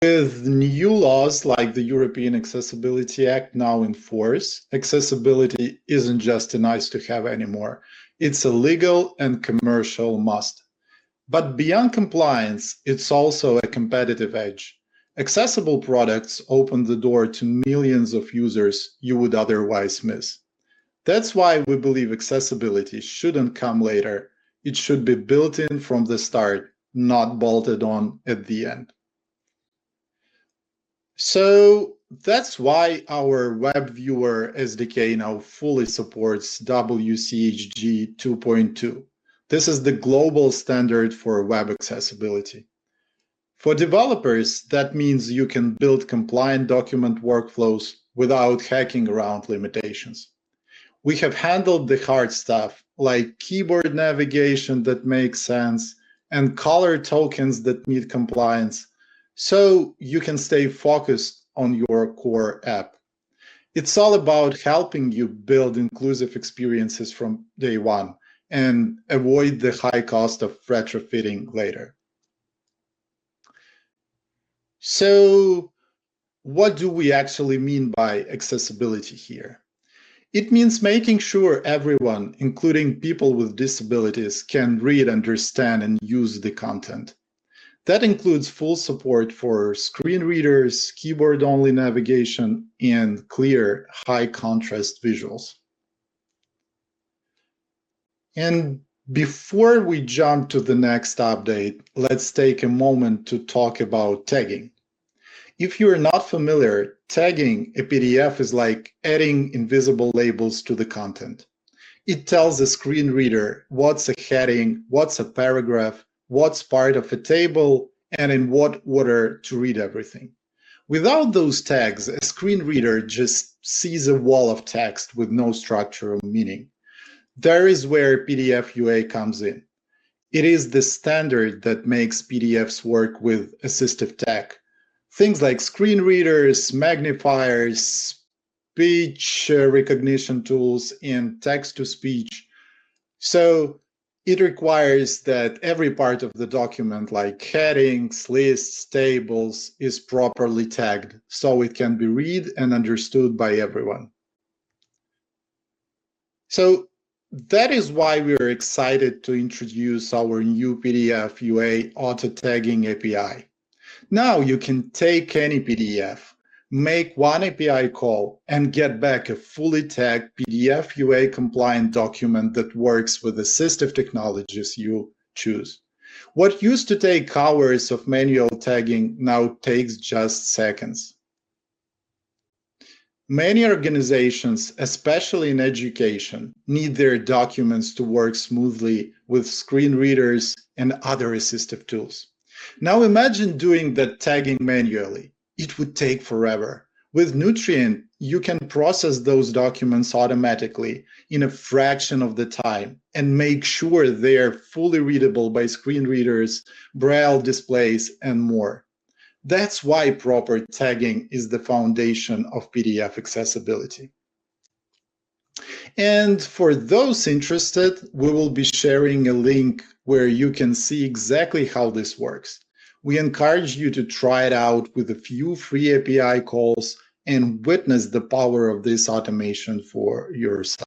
With new laws like the European Accessibility Act now in force, accessibility isn't just a nice to have anymore. It's a legal and commercial must. But beyond compliance, it's also a competitive edge. Accessible products open the door to millions of users you would otherwise miss. That's why we believe accessibility shouldn't come later. It should be built in from the start, not bolted on at the end. So that's why our WebViewer SDK now fully supports WCAG 2.2. This is the global standard for web accessibility. For developers, that means you can build compliant document workflows without hacking around limitations. We have handled the hard stuff, like keyboard navigation that makes sense and color tokens that meet compliance, so you can stay focused on your core app. It's all about helping you build inclusive experiences from day one and avoid the high cost of retrofitting later. So what do we actually mean by accessibility here? It means making sure everyone, including people with disabilities, can read, understand, and use the content. That includes full support for screen readers, keyboard-only navigation, and clear, high-contrast visuals. And before we jump to the next update, let's take a moment to talk about tagging. If you're not familiar, tagging a PDF is like adding invisible labels to the content. It tells a screen reader what's a heading, what's a paragraph, what's part of a table, and in what order to read everything. Without those tags, a screen reader just sees a wall of text with no structure or meaning. There is where PDF UA comes in. It is the standard that makes PDFs work with assistive tech. Things like screen readers, magnifiers, speech recognition tools, and text-to-speech. So it requires that every part of the document, like headings, lists, tables, is properly tagged so it can be read and understood by everyone. So that is why we are excited to introduce our new PDF UA auto-tagging API. Now you can take any PDF, make one API call, and get back a fully tagged PDF UA compliant document that works with assistive technologies you choose. What used to take hours of manual tagging now takes just seconds. Many organizations, especially in education, need their documents to work smoothly with screen readers and other assistive tools. Now imagine doing that tagging manually. It would take forever. With Nutrient, you can process those documents automatically in a fraction of the time and make sure they're fully readable by screen readers, braille displays, and more. That's why proper tagging is the foundation of PDF accessibility. And for those interested, we will be sharing a link where you can see exactly how this works. We encourage you to try it out with a few free API calls and witness the power of this automation for yourself.